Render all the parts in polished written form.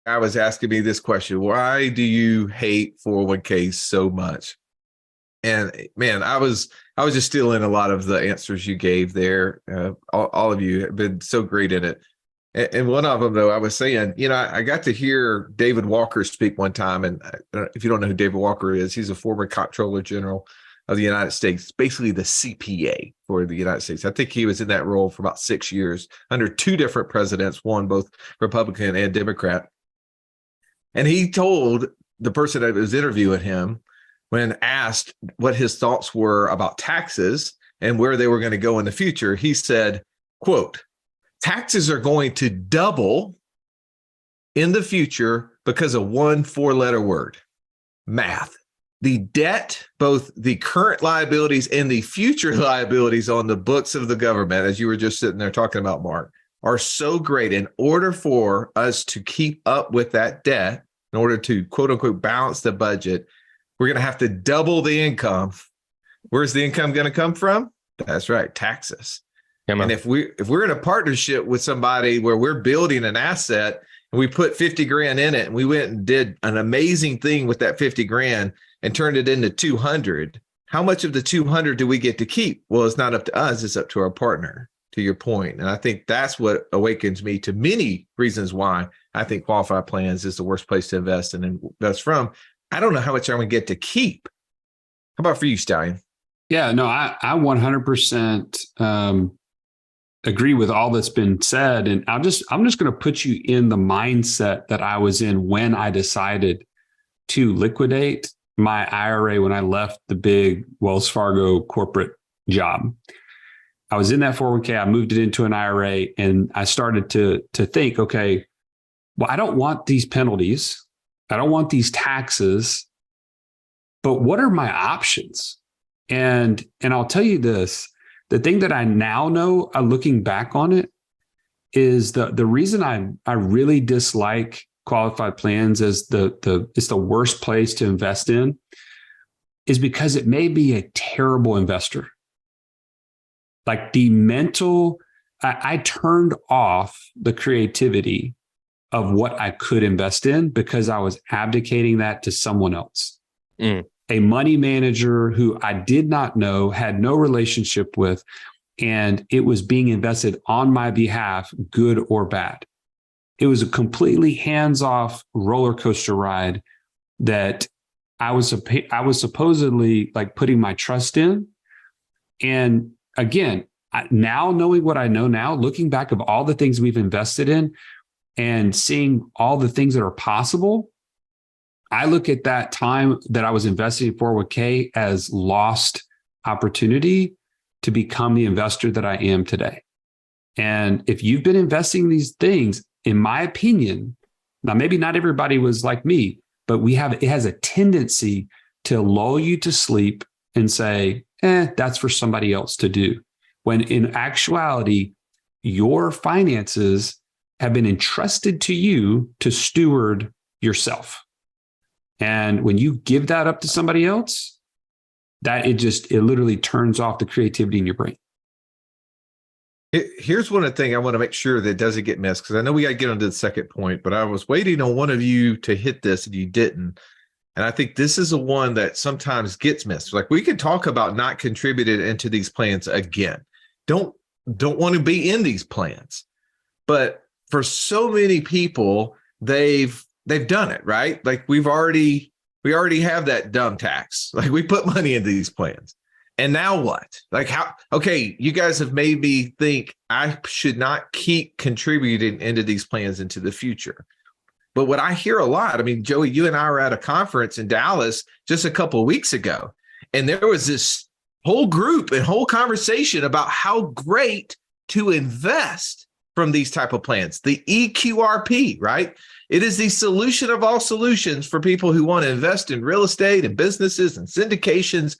guy was asking me this question: why do you hate 401ks so much? And man, I was just stealing a lot of the answers you gave there. All of you have been so great in it. And one of them, though, I was saying, I got to hear David Walker speak one time. And if you don't know who David Walker is, he's a former Comptroller General of the United States, basically the CPA for the United States. I think he was in that role for about 6 years under two different presidents, one both Republican and Democrat. And he told the person that was interviewing him, when asked what his thoughts were about taxes and where they were going to go in the future, he said, quote, "Taxes are going to double in the future because of one four-letter word, math. The debt, both the current liabilities and the future liabilities on the books of the government," as you were just sitting there talking about, Mark, "are so great. In order for us to keep up with that debt, in order to, quote unquote, balance the budget, we're going to have to double the income." Where's the income going to come from? That's right, taxes. And if we're in a partnership with somebody where we're building an asset and we put 50 grand in it and we went and did an amazing thing with that 50 grand and turned it into 200, how much of the 200 do we get to keep? Well, it's not up to us, it's up to our partner, to your point. And I think that's what awakens me to many reasons why I think qualified plans is the worst place to invest and invest from. I don't know how much I'm going to get to keep. How about for you, Stallion? Yeah, no, I 100% agree with all that's been said. And I'm just going to put you in the mindset that I was in when I decided to liquidate my IRA when I left the big Wells Fargo corporate job. I was in that 401k. I moved it into an IRA and I started to think, okay, well, I don't want these penalties. I don't want these taxes, but what are my options? And I'll tell you this, the thing that I now know, looking back on it, is the reason I really dislike qualified plans as it's the worst place to invest in is because it may be a terrible investor. Like I turned off the creativity of what I could invest in because I was abdicating that to someone else. A money manager who I did not know, had no relationship with, and it was being invested on my behalf, good or bad. It was a completely hands-off roller coaster ride that I was supposedly like putting my trust in. And again, now knowing what I know now, looking back of all the things we've invested in and seeing all the things that are possible, I look at that time that I was investing in 401k as lost opportunity to become the investor that I am today. And if you've been investing in these things, in my opinion, now maybe not everybody was like me, but it has a tendency to lull you to sleep and say, that's for somebody else to do. When in actuality, your finances have been entrusted to you to steward yourself. And when you give that up to somebody else, it literally turns off the creativity in your brain. Here's one of the things I want to make sure that doesn't get missed, because I know we got to get onto the second point, but I was waiting on one of you to hit this and you didn't. And I think this is the one that sometimes gets missed. Like, we can talk about not contributed into these plans again. Don't want to be in these plans. But for so many people, they've done it, right? Like, we already have that dumb tax. Like, we put money into these plans. And now what? Like, how? Okay, you guys have made me think I should not keep contributing into these plans into the future. But what I hear a lot, I mean, Joey, you and I were at a conference in Dallas just a couple of weeks ago, and there was this whole group and whole conversation about how great to invest from these type of plans, the EQRP, right? It is the solution of all solutions for people who want to invest in real estate and businesses and syndications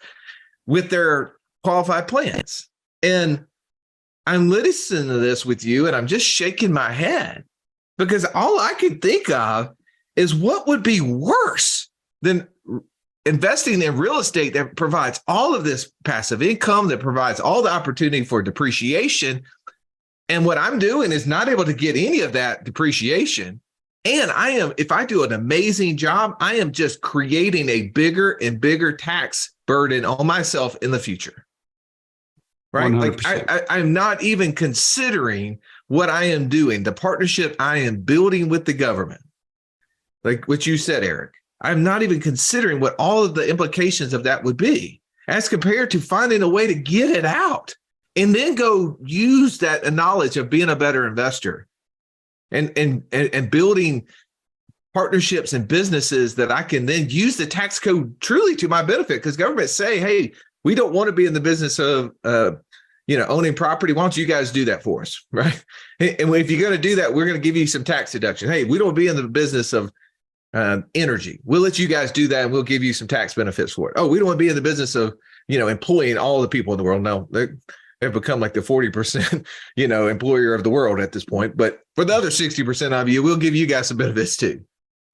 with their qualified plans. And I'm listening to this with you, and I'm just shaking my head, because all I can think of is what would be worse than investing in real estate that provides all of this passive income, that provides all the opportunity for depreciation. And what I'm doing is not able to get any of that depreciation. And if I do an amazing job, I am just creating a bigger and bigger tax burden on myself in the future. Right? 100%. Like I'm not even considering what I am doing, the partnership I am building with the government. Like what you said, Eric, I'm not even considering what all of the implications of that would be as compared to finding a way to get it out and then go use that knowledge of being a better investor and building partnerships and businesses that I can then use the tax code truly to my benefit, because governments say, hey, we don't want to be in the business of owning property. Why don't you guys do that for us, right? And if you're going to do that, we're going to give you some tax deduction. Hey, we don't be in the business of energy. We'll let you guys do that, and we'll give you some tax benefits for it. Oh, we don't want to be in the business of employing all the people in the world. No, they've become like the 40% employer of the world at this point. But for the other 60% of you, we'll give you guys some benefits too.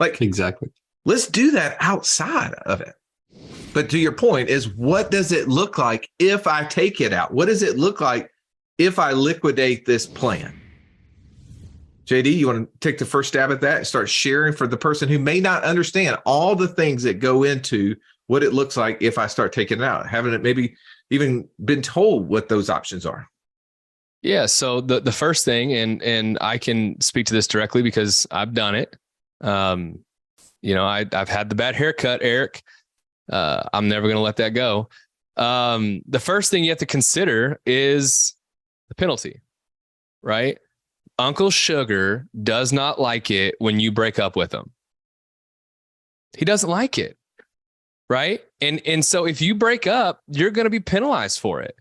Like, exactly. Let's do that outside of it. But to your point is, what does it look like if I take it out? What does it look like if I liquidate this plan? JD, you want to take the first stab at that and start sharing for the person who may not understand all the things that go into what it looks like if I start taking it out, haven't it maybe even been told what those options are? Yeah. So the first thing, and I can speak to this directly because I've done it. I've had the bad haircut, Eric. I'm never going to let that go. The first thing you have to consider is the penalty, right? Uncle Sugar does not like it when you break up with him. He doesn't like it, right? And so if you break up, you're going to be penalized for it.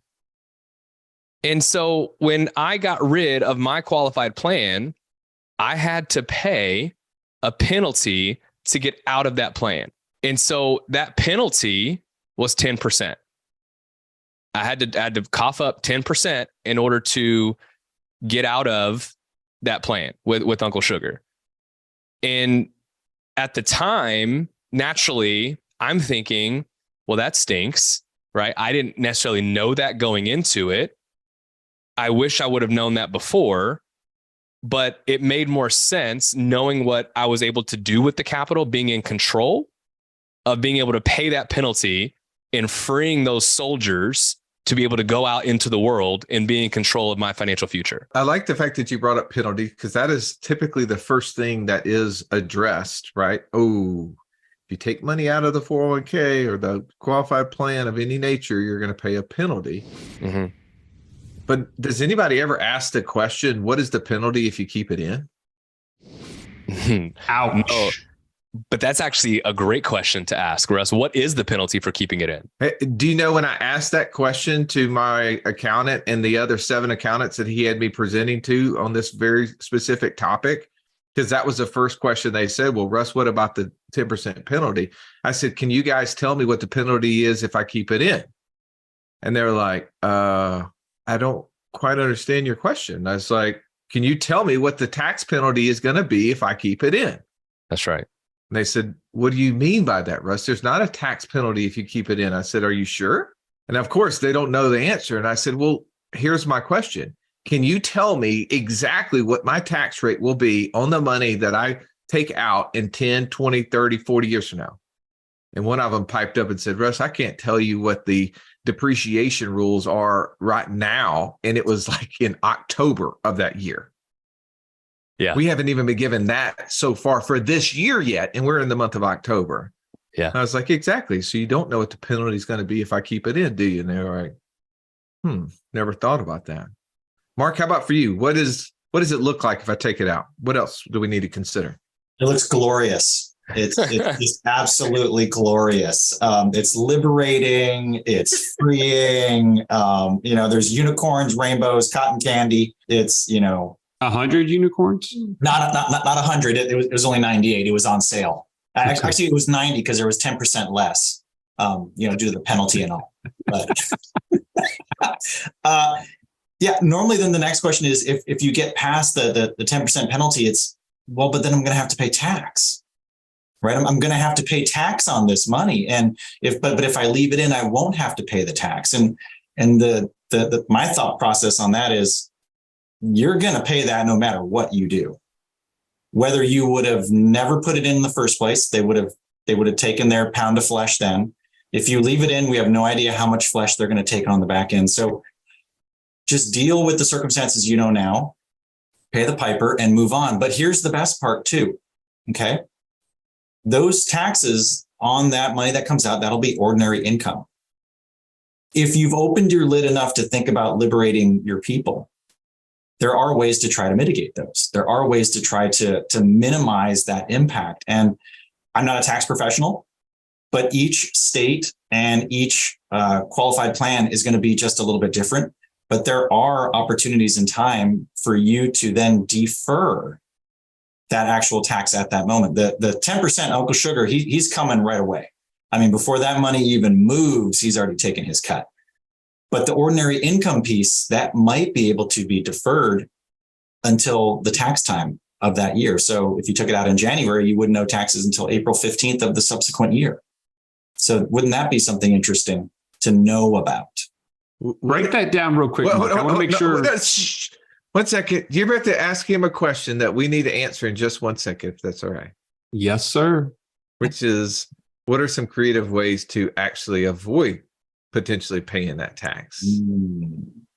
And so when I got rid of my qualified plan, I had to pay a penalty to get out of that plan. And so that penalty was 10%. I had to cough up 10% in order to get out of that plan with Uncle Sugar. And at the time, naturally, I'm thinking, well, that stinks, right? I didn't necessarily know that going into it. I wish I would have known that before, but it made more sense knowing what I was able to do with the capital, being in control of being able to pay that penalty and freeing those soldiers to be able to go out into the world and be in control of my financial future. I like the fact that you brought up penalty, because that is typically the first thing that is addressed, right? Oh, if you take money out of the 401k or the qualified plan of any nature, you're going to pay a penalty. Mm-hmm. But does anybody ever ask the question, what is the penalty if you keep it in? Ouch. No. But that's actually a great question to ask, Russ. What is the penalty for keeping it in? Hey, do you know when I asked that question to my accountant and the other 7 accountants that he had me presenting to on this very specific topic, because that was the first question they said, well, Russ, what about the 10% penalty? I said, can you guys tell me what the penalty is if I keep it in? And they're like, I don't quite understand your question. I was like, can you tell me what the tax penalty is going to be if I keep it in? That's right. And they said, what do you mean by that, Russ? There's not a tax penalty if you keep it in. I said, are you sure? And of course, they don't know the answer. And I said, well, here's my question. Can you tell me exactly what my tax rate will be on the money that I take out in 10, 20, 30, 40 years from now? And one of them piped up and said, Russ, I can't tell you what the depreciation rules are right now. And it was like in October of that year. Yeah. We haven't even been given that so far for this year yet. And we're in the month of October. Yeah. And I was like, exactly. So you don't know what the penalty is going to be if I keep it in, do you? And they're like, never thought about that. Mark, how about for you? What does it look like if I take it out? What else do we need to consider? It looks glorious. It's just absolutely glorious. It's liberating. It's freeing. There's unicorns, rainbows, cotton candy. It's, 100 unicorns? Not 100. It was only 98. It was on sale. Actually, it was 90 because there was 10% less, due to the penalty and all. But normally then the next question is if you get past the 10% penalty, it's, well, but then I'm going to have to pay tax, right? I'm going to have to pay tax on this money. And but if I leave it in, I won't have to pay the tax. And my thought process on that is, you're going to pay that no matter what you do. whether you would have never put it in the first place, they would have taken their pound of flesh then. If you leave it in, we have no idea how much flesh they're going to take on the back end. So just deal with the circumstances you know now, pay the piper and move on. But here's the best part too. Okay. Those taxes on that money that comes out, that'll be ordinary income. If you've opened your lid enough to think about liberating your people, there are ways to try to mitigate those. There are ways to try to minimize that impact. And I'm not a tax professional, but each state and each qualified plan is going to be just a little bit different. But there are opportunities in time for you to then defer that actual tax at that moment. The 10% Uncle Sugar, he's coming right away. I mean, before that money even moves, he's already taken his cut. But the ordinary income piece, that might be able to be deferred until the tax time of that year. So if you took it out in January, you wouldn't owe taxes until April 15th of the subsequent year. So wouldn't that be something interesting to know about? Write that down real quick. Mark. I want to make sure. Shh. 1 second. You're about to ask him a question that we need to answer in just 1 second, if that's all right. Yes, sir. Which is, what are some creative ways to actually avoid potentially paying that tax?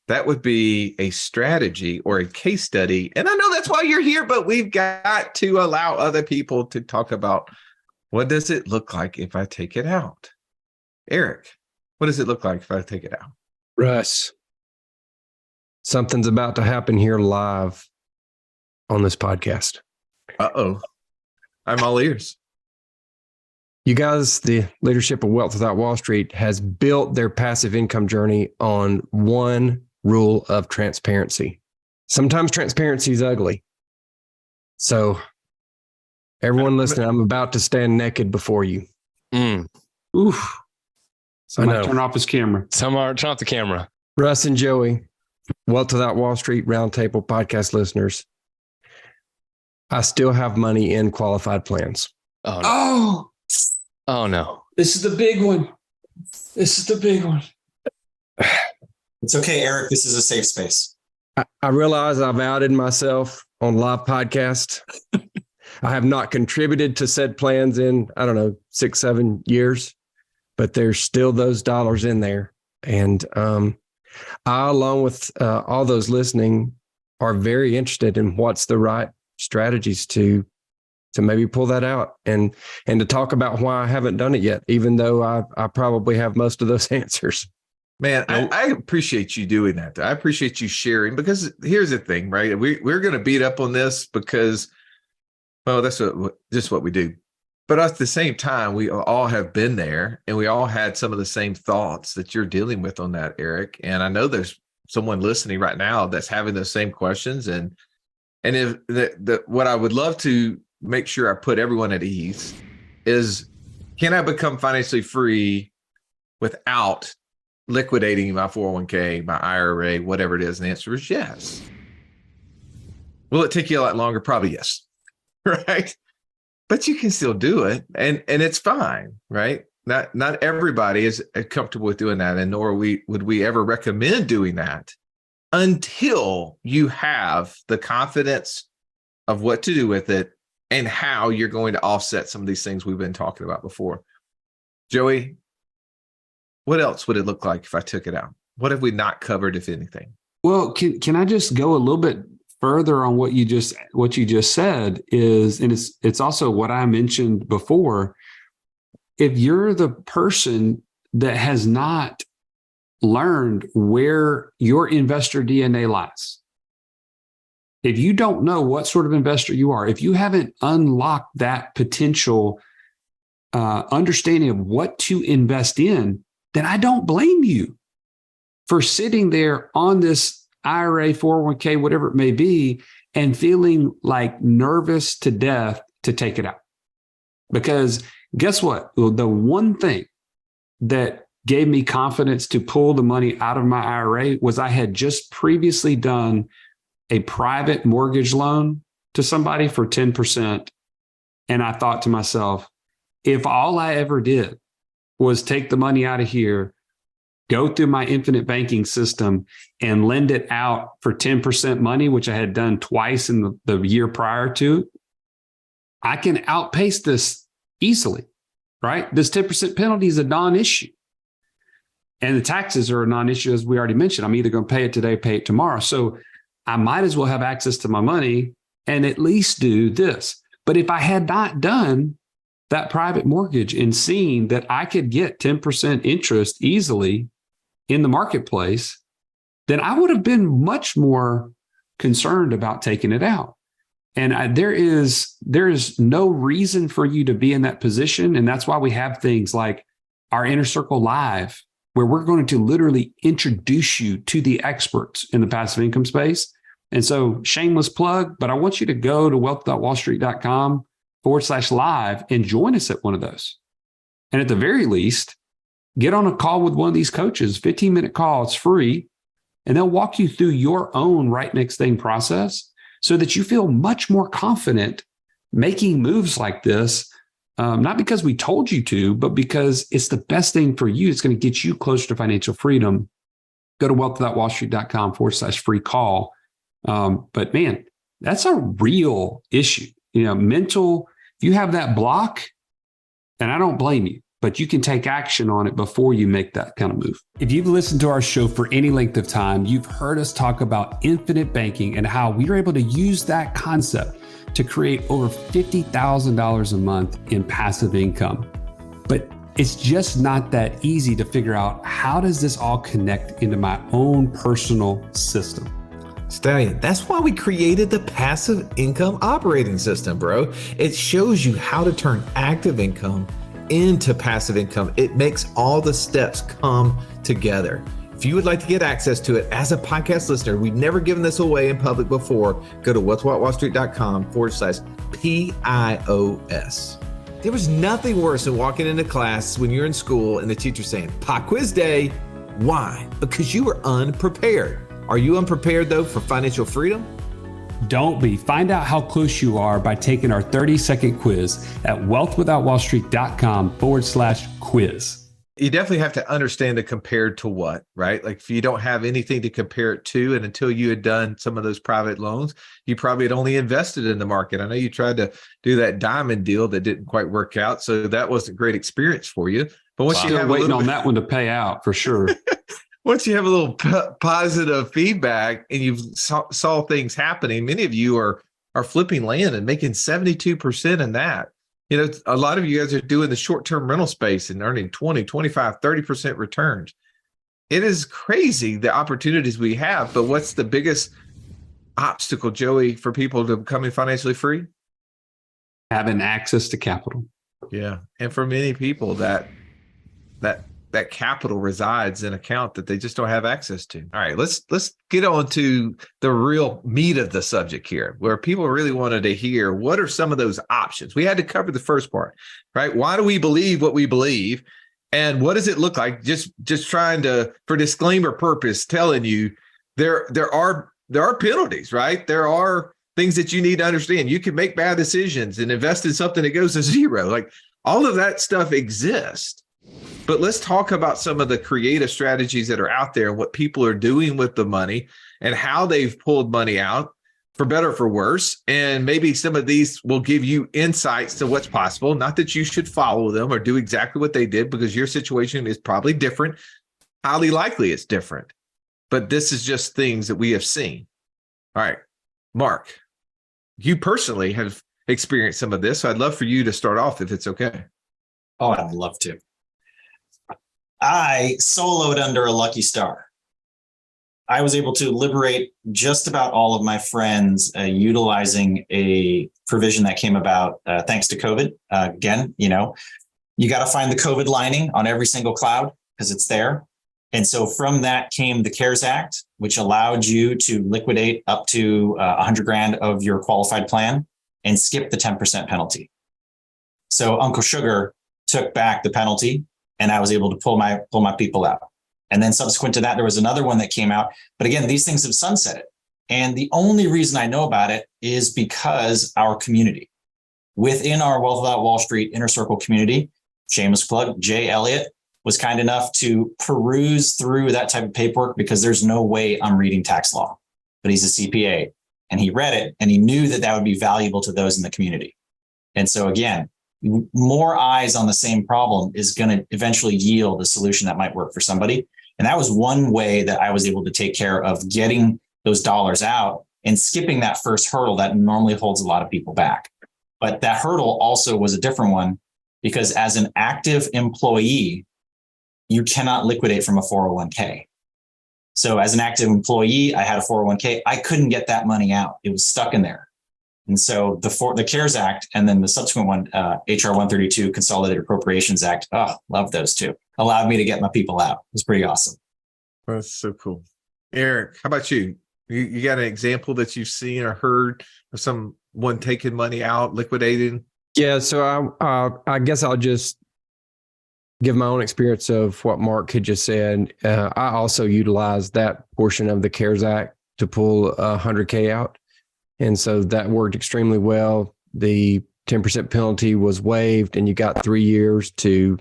That would be a strategy or a case study. And I know that's why you're here, but we've got to allow other people to talk about, what does it look like if I take it out? Eric, what does it look like if I take it out? Russ, something's about to happen here live on this podcast. Uh-oh. I'm all ears. You guys, the leadership of Wealth Without Wall Street has built their passive income journey on one rule of transparency. Sometimes transparency is ugly. So everyone listening, I'm about to stand naked before you. Oof. Somebody I know. turn off his camera. Turn off the camera. Russ and Joey, Wealth Without Wall Street Roundtable podcast listeners, I still have money in qualified plans. Oh no. Oh, Oh no. this is the big one. This is the big one. It's okay, Eric. This is a safe space. I realize I've outed myself on live podcast. I have not contributed to said plans in, 6, 7 years, but there's still those dollars in there. And I, along with all those listening, are very interested in what's the right strategies to maybe pull that out and to talk about why I haven't done it yet, even though I probably have most of those answers. Man, I appreciate you doing that. I appreciate you sharing, because here's the thing, right? We're going to beat up on this because, well, that's just what we do. But at the same time, we all have been there, and we all had some of the same thoughts that you're dealing with on that, Eric. And I know there's someone listening right now that's having those same questions. And if what I would love to make sure I put everyone at ease is, can I become financially free without liquidating my 401k, my IRA, whatever it is? And the answer is yes. Will it take you a lot longer? Probably yes. Right. But you can still do it, and it's fine, right? Not everybody is comfortable with doing that, and nor would we ever recommend doing that until you have the confidence of what to do with it and how you're going to offset some of these things we've been talking about before. Joey, what else would it look like if I took it out? What have we not covered, if anything? Well, can I just go a little bit further on what you just said is, and it's also what I mentioned before. If you're the person that has not learned where your investor DNA lies, if you don't know what sort of investor you are, if you haven't unlocked that potential understanding of what to invest in, then I don't blame you for sitting there on this IRA, 401k, whatever it may be, and feeling like nervous to death to take it out. Because guess what? The one thing that gave me confidence to pull the money out of my IRA was I had just previously done a private mortgage loan to somebody for 10%. And I thought to myself, if all I ever did was take the money out of here, go through my infinite banking system and lend it out for 10% money, which I had done twice in the year prior to, I can outpace this easily, right? This 10% penalty is a non-issue. And the taxes are a non-issue, as we already mentioned. I'm either going to pay it today, pay it tomorrow. So I might as well have access to my money and at least do this. But if I had not done that private mortgage and seen that I could get 10% interest easily in the marketplace, then I would have been much more concerned about taking it out. And there is no reason for you to be in that position. And that's why we have things like our Inner Circle Live, where we're going to literally introduce you to the experts in the passive income space. And so shameless plug, but I want you to go to wealth.wallstreet.com/live and join us at one of those. And at the very least, get on a call with one of these coaches, 15-minute call, it's free. And they'll walk you through your own right next thing process so that you feel much more confident making moves like this. Not because we told you to, but because it's the best thing for you. It's going to get you closer to financial freedom. Go to wealth.wallstreet.com/free call. But man, that's a real issue. Mental, if you have that block, and I don't blame you, but you can take action on it before you make that kind of move. If you've listened to our show for any length of time, you've heard us talk about infinite banking and how we are able to use that concept to create over $50,000 a month in passive income. But it's just not that easy to figure out, how does this all connect into my own personal system? Stallion, that's why we created the passive income operating system, bro. It shows you how to turn active income into passive income. It makes all the steps come together. If you would like to get access to it as a podcast listener, we've never given this away in public before, go to wealthwatchstreet.com/PIOS. There was nothing worse than walking into class when you're in school and the teacher saying, "Pop quiz day." Why? Because you were unprepared. Are you unprepared though for financial freedom? Don't be. Find out how close you are by taking our 30-second quiz at wealthwithoutwallstreet.com/quiz. You definitely have to understand the compared to what, right? Like if you don't have anything to compare it to, and until you had done some of those private loans, you probably had only invested in the market. I know you tried to do that diamond deal that didn't quite work out. So that wasn't a great experience for you. But once you have waiting on that one to pay out for sure. Once you have a little positive feedback and you saw things happening, many of you are flipping land and making 72% in that. A lot of you guys are doing the short-term rental space and earning 20, 25, 30% returns. It is crazy the opportunities we have, but what's the biggest obstacle, Joey, for people to becoming financially free? Having access to capital. Yeah. And for many people that capital resides in an account that they just don't have access to. All right, let's get on to the real meat of the subject here, where people really wanted to hear what are some of those options. We had to cover the first part, right? Why do we believe what we believe? And what does it look like? Just trying to, for disclaimer purpose, telling you there are penalties, right? There are things that you need to understand. You can make bad decisions and invest in something that goes to zero. Like all of that stuff exists. But let's talk about some of the creative strategies that are out there and what people are doing with the money and how they've pulled money out, for better or for worse. And maybe some of these will give you insights to what's possible. Not that you should follow them or do exactly what they did, because your situation is probably different. Highly likely it's different. But this is just things that we have seen. All right, Mark, you personally have experienced some of this. So I'd love for you to start off if it's okay. Oh, I'd love to. I soloed under a lucky star. I was able to liberate just about all of my friends utilizing a provision that came about thanks to COVID. Again, you got to find the COVID lining on every single cloud because it's there. And so from that came the CARES Act, which allowed you to liquidate up to 100 grand of your qualified plan and skip the 10% penalty. So Uncle Sugar took back the penalty, and I was able to pull my people out. And then subsequent to that, there was another one that came out. But again, these things have sunsetted. And the only reason I know about it is because our community, within our Wealth Without Wall Street Inner Circle community, shameless plug, Jay Elliott was kind enough to peruse through that type of paperwork, because there's no way I'm reading tax law, but he's a CPA and he read it and he knew that that would be valuable to those in the community. And so again, more eyes on the same problem is going to eventually yield a solution that might work for somebody. And that was one way that I was able to take care of getting those dollars out and skipping that first hurdle that normally holds a lot of people back. But that hurdle also was a different one because as an active employee, you cannot liquidate from a 401k. So as an active employee, I had a 401k. I couldn't get that money out. It was stuck in there. And so the CARES Act and then the subsequent one, HR 132, Consolidated Appropriations Act, love those two, allowed me to get my people out. It was pretty awesome. That's so cool. Eric, how about you? You got an example that you've seen or heard of someone taking money out, liquidating? Yeah, so I guess I'll just give my own experience of what Mark had just said. I also utilized that portion of the CARES Act to pull $100K out. And so that worked extremely well. The 10% penalty was waived and you got 3 years to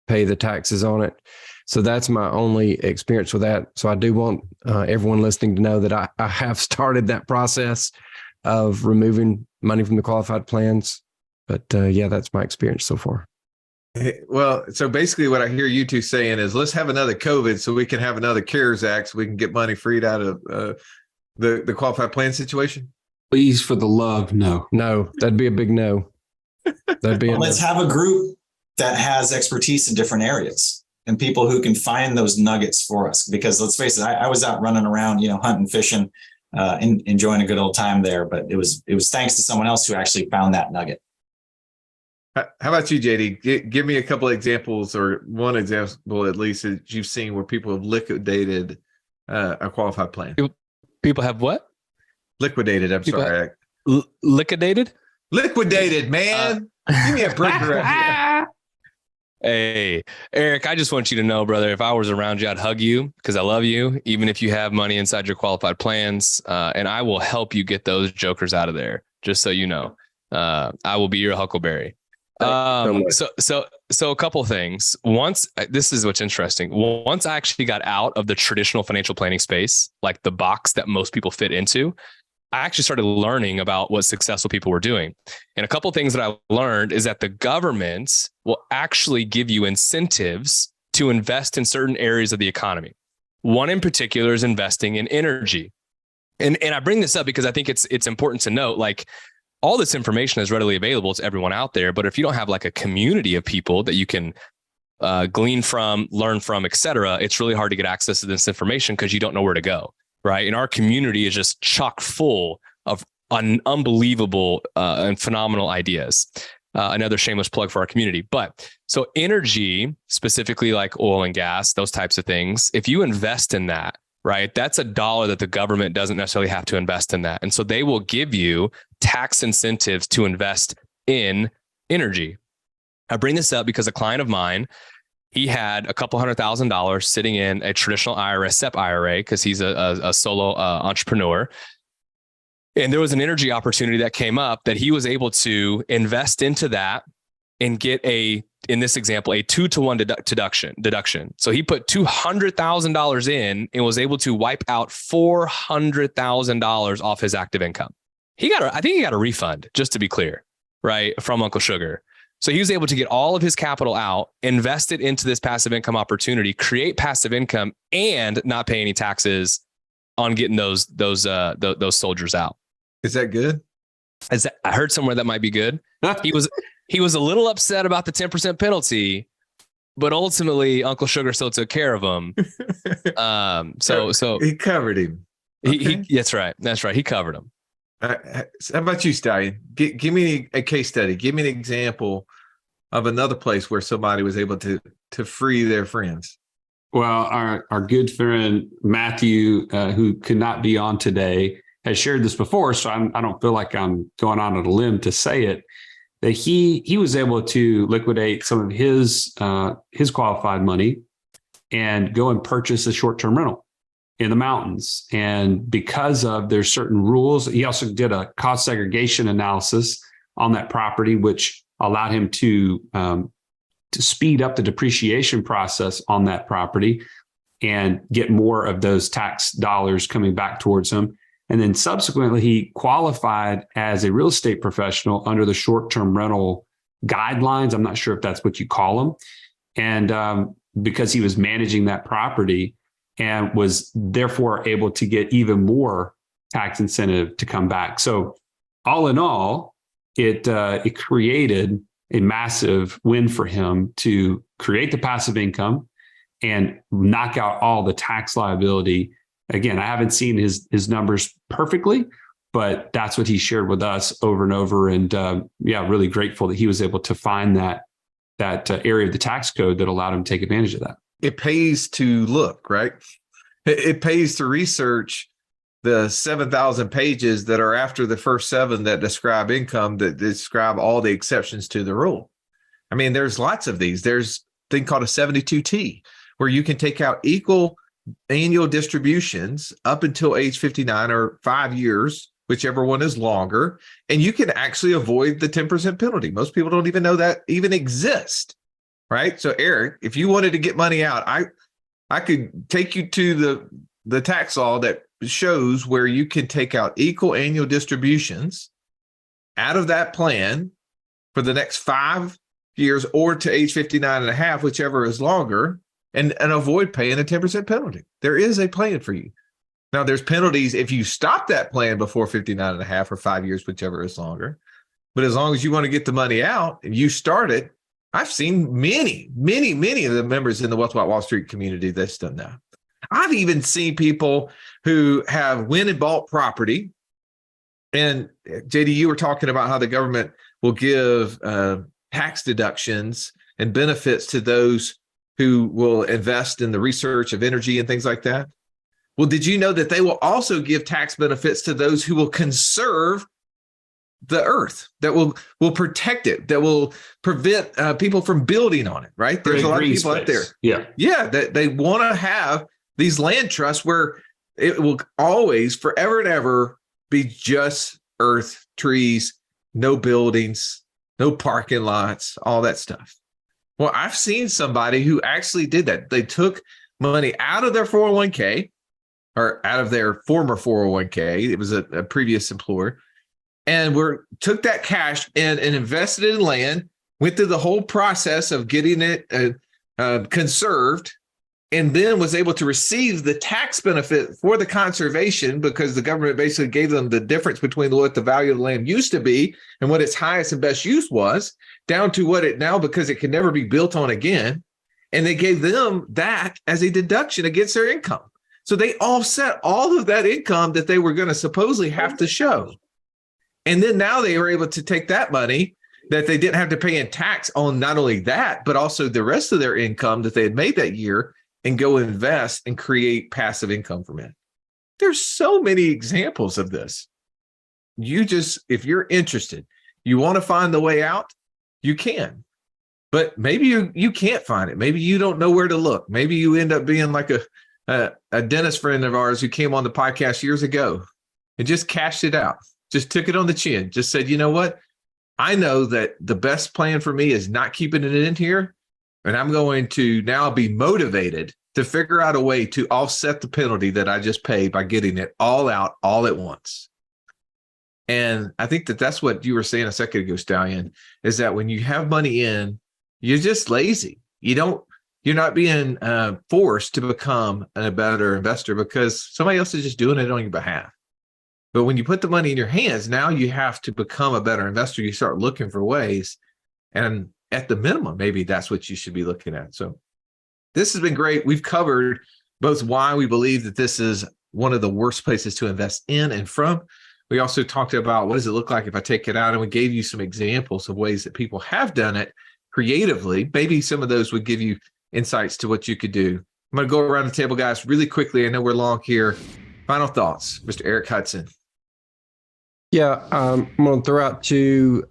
pay the taxes on it. So that's my only experience with that. So I do want everyone listening to know that I have started that process of removing money from the qualified plans. But yeah, that's my experience so far. Well, so basically what I hear you two saying is let's have another COVID so we can have another CARES Act so we can get money freed out of the qualified plan situation. Please, for the love, no. No, that'd be a big no. That'd be Let's have a group that has expertise in different areas and people who can find those nuggets for us. Because let's face it, I was out running around, hunting, fishing, enjoying a good old time there. But it was thanks to someone else who actually found that nugget. How about you, JD? Give me a couple of examples or one example at least that you've seen where people have liquidated a qualified plan. People have what? Liquidated. I'm sorry. Liquidated? Liquidated, man. Give me a break around here. Hey, Eric, I just want you to know, brother, if I was around you, I'd hug you because I love you, even if you have money inside your qualified plans. And I will help you get those jokers out of there, just so you know. I will be your huckleberry. So a couple of things. This is what's interesting. Once I actually got out of the traditional financial planning space, like the box that most people fit into, I actually started learning about what successful people were doing. And a couple of things that I learned is that the government will actually give you incentives to invest in certain areas of the economy. One in particular is investing in energy. And I bring this up because I think it's important to note, like, all this information is readily available to everyone out there. But if you don't have like a community of people that you can glean from, learn from, et cetera, it's really hard to get access to this information because you don't know where to go. Right. And our community is just chock full of unbelievable and phenomenal ideas. Another shameless plug for our community. But so energy, specifically like oil and gas, those types of things, if you invest in that, right, that's $1 that the government doesn't necessarily have to invest in that. And so they will give you tax incentives to invest in energy. I bring this up because a client of mine, he had a couple $100,000 sitting in a traditional IRA, SEP IRA, because he's a solo entrepreneur. And there was an energy opportunity that came up that he was able to invest into that and get in this example, a 2-to-1 deduction. So he put $200,000 in and was able to wipe out $400,000 off his active income. I think he got a refund, just to be clear, right, from Uncle Sugar. So he was able to get all of his capital out, invest it into this passive income opportunity, create passive income, and not pay any taxes on getting those soldiers out. Is that good? I heard somewhere that might be good. He was a little upset about the 10% penalty, but ultimately Uncle Sugar still took care of him. So he covered him. Okay. That's right. He covered him. How about you, Stallion? Give me a case study. Give me an example of another place where somebody was able to free their friends. Well, our good friend Matthew, who could not be on today, has shared this before, so I don't feel like I'm going on a limb to say it. That he was able to liquidate some of his qualified money and go and purchase a short-term rental in the mountains. And because of there's certain rules, he also did a cost segregation analysis on that property, which allowed him to speed up the depreciation process on that property and get more of those tax dollars coming back towards him. And then subsequently, he qualified as a real estate professional under the short-term rental guidelines. I'm not sure if that's what you call them. And because he was managing that property and was therefore able to get even more tax incentive to come back. So all in all, it created a massive win for him to create the passive income and knock out all the tax liability. Again, I haven't seen his numbers perfectly, but that's what he shared with us over and over. And really grateful that he was able to find that area of the tax code that allowed him to take advantage of that. It pays to look, right? It pays to research the 7,000 pages that are after the first 7 that describe income, that describe all the exceptions to the rule. I mean, there's lots of these. There's a thing called a 72T, where you can take out equal annual distributions up until age 59 or 5 years, whichever one is longer, and you can actually avoid the 10% penalty. Most people don't even know that even exists, right? So Eric, if you wanted to get money out, I could take you to the tax law that shows where you can take out equal annual distributions out of that plan for the next 5 years or to age 59 and a half, whichever is longer, and avoid paying a 10% penalty. There is a plan for you. Now, there's penalties if you stop that plan before 59 and a half or 5 years, whichever is longer. But as long as you want to get the money out and you start it, I've seen many of the members in the Wealth Without Wall Street community that's done that. I've even seen people who have went and bought property. And JD, you were talking about how the government will give tax deductions and benefits to those who will invest in the research of energy and things like that. Well, did you know that they will also give tax benefits to those who will conserve the earth, that will protect it, that will prevent people from building on it, right? There's a lot of people out there. Yeah, that they want to have these land trusts where it will always, forever and ever, be just earth, trees, no buildings, no parking lots, all that stuff. Well, I've seen somebody who actually did that. They took money out of their 401k or out of their former 401k. It was a previous employer, and took that cash and invested it in land, went through the whole process of getting it conserved, and then was able to receive the tax benefit for the conservation, because the government basically gave them the difference between what the value of the land used to be and what its highest and best use was, down to what it now, because it can never be built on again. And they gave them that as a deduction against their income. So they offset all of that income that they were going to supposedly have to show. And then now they were able to take that money that they didn't have to pay in tax on, not only that, but also the rest of their income that they had made that year, and go invest and create passive income from it. There's so many examples of this. If you're interested, you want to find the way out, you can. But maybe you can't find it. Maybe you don't know where to look. Maybe you end up being like a dentist friend of ours who came on the podcast years ago and just cashed it out, just took it on the chin, just said, you know what? I know that the best plan for me is not keeping it in here. And I'm going to now be motivated to figure out a way to offset the penalty that I just paid by getting it all out all at once. And I think that that's what you were saying a second ago, Stallion, is that when you have money in, you're just lazy. You're not being forced to become a better investor because somebody else is just doing it on your behalf. But when you put the money in your hands, now you have to become a better investor. You start looking for ways, and at the minimum, maybe that's what you should be looking at. So this has been great. We've covered both why we believe that this is one of the worst places to invest in and from. We also talked about what does it look like if I take it out, and we gave you some examples of ways that people have done it creatively. Maybe some of those would give you insights to what you could do. I'm going to go around the table, guys, really quickly. I know we're long here. Final thoughts, Mr. Eric Hudson. Yeah, I'm going to throw out 2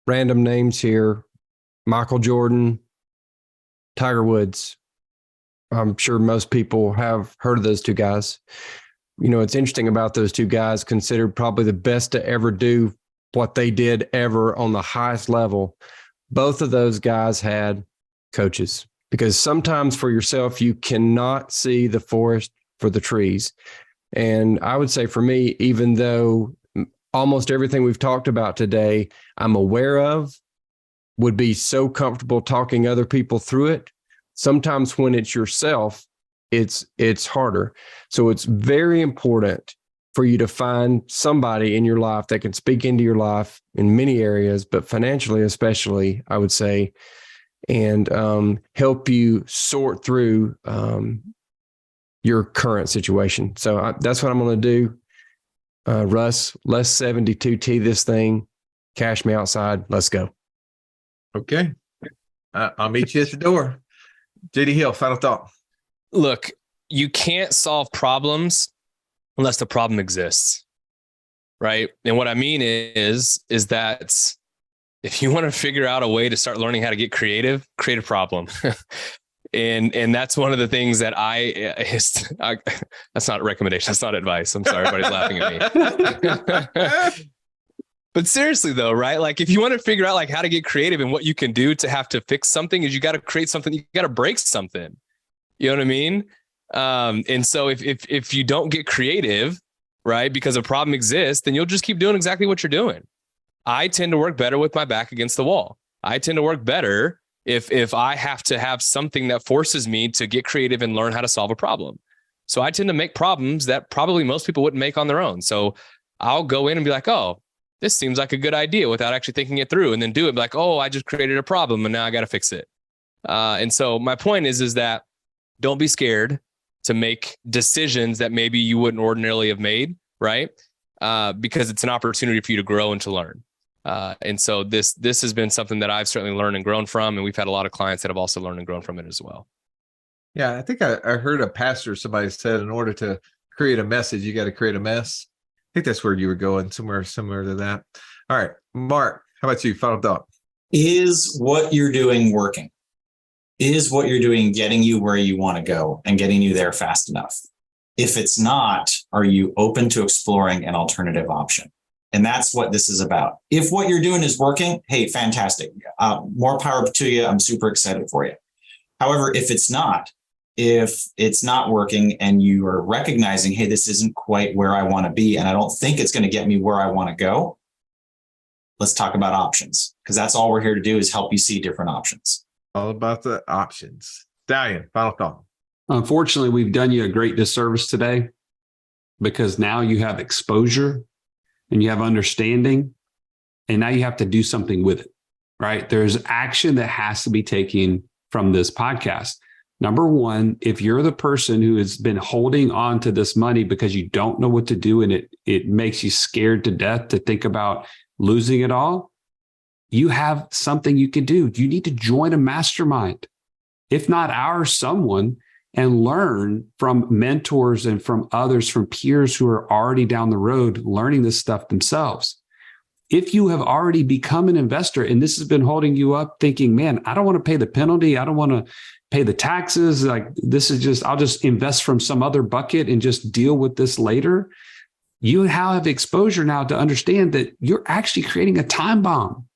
random names here. Michael Jordan, Tiger Woods. I'm sure most people have heard of those 2 guys. You know, it's interesting about those 2 guys, considered probably the best to ever do what they did ever on the highest level. Both of those guys had coaches, because sometimes for yourself, you cannot see the forest for the trees. And I would say for me, even though almost everything we've talked about today, I'm aware of, would be so comfortable talking other people through it. Sometimes when it's yourself, it's harder. So it's very important for you to find somebody in your life that can speak into your life in many areas, but financially especially, I would say, and help you sort through your current situation. So that's what I'm going to do. Russ, let's 72T this thing. Cash me outside. Let's go. Okay. I'll meet you at the door. JD Hill, final thought. Look, you can't solve problems unless the problem exists, right? And what I mean is that if you want to figure out a way to start learning how to get creative, create a problem. And that's one of the things that that's not a recommendation. That's not advice. I'm sorry, everybody's laughing at me. But seriously though, right? Like if you want to figure out like how to get creative and what you can do to have to fix something, is you got to create something, you got to break something. You know what I mean? And so if you don't get creative, right, because a problem exists, then you'll just keep doing exactly what you're doing. I tend to work better with my back against the wall. I tend to work better if I have to have something that forces me to get creative and learn how to solve a problem. So I tend to make problems that probably most people wouldn't make on their own. So I'll go in and be like, oh, this seems like a good idea without actually thinking it through, and then do it like, oh, I just created a problem and now I got to fix it. And so my point is that don't be scared to make decisions that maybe you wouldn't ordinarily have made, right? Because it's an opportunity for you to grow and to learn. And so this has been something that I've certainly learned and grown from, and we've had a lot of clients that have also learned and grown from it as well. Yeah, I think I heard a pastor, somebody said, in order to create a message, you got to create a mess. I think that's where you were going, somewhere similar to that. All right, Mark, how about you? Final thought. Is what you're doing working? Is what you're doing getting you where you want to go and getting you there fast enough? If it's not, are you open to exploring an alternative option? And that's what this is about. If what you're doing is working, hey, fantastic. More power to you. I'm super excited for you. However, if it's not working and you are recognizing, hey, this isn't quite where I want to be, and I don't think it's going to get me where I want to go, let's talk about options, because that's all we're here to do, is help you see different options. All about the options. Stallion, final thought. Unfortunately, we've done you a great disservice today, because now you have exposure and you have understanding, and now you have to do something with it, right? There's action that has to be taken from this podcast. Number one, if you're the person who has been holding on to this money because you don't know what to do and it makes you scared to death to think about losing it all, you have something you can do. You need to join a mastermind, if not someone, and learn from mentors and from others, from peers who are already down the road learning this stuff themselves. If you have already become an investor and this has been holding you up thinking, man, I don't want to pay the penalty, I don't want to pay the taxes, like this is just, I'll just invest from some other bucket and just deal with this later. You have exposure now to understand that you're actually creating a time bomb,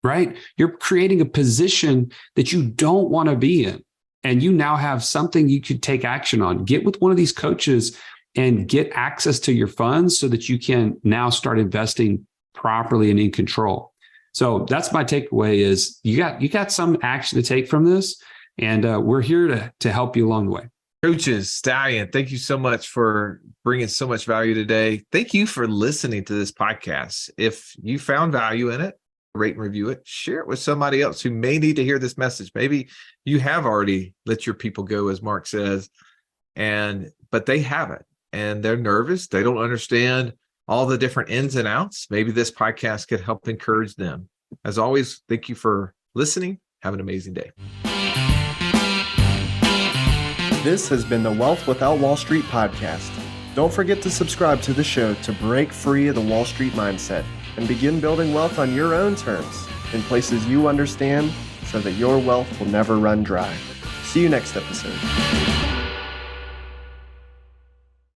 right? You're creating a position that you don't want to be in. And you now have something you could take action on. Get with one of these coaches and get access to your funds so that you can now start investing properly and in control. So that's my takeaway, is you got some action to take from this. And we're here to help you along the way. Coaches, Stallion, thank you so much for bringing so much value today. Thank you for listening to this podcast. If you found value in it, rate and review it, share it with somebody else who may need to hear this message. Maybe you have already let your people go, as Mark says, but they haven't, and they're nervous. They don't understand all the different ins and outs. Maybe this podcast could help encourage them. As always, thank you for listening. Have an amazing day. This has been the Wealth Without Wall Street podcast. Don't forget to subscribe to the show to break free of the Wall Street mindset and begin building wealth on your own terms in places you understand, so that your wealth will never run dry. See you next episode.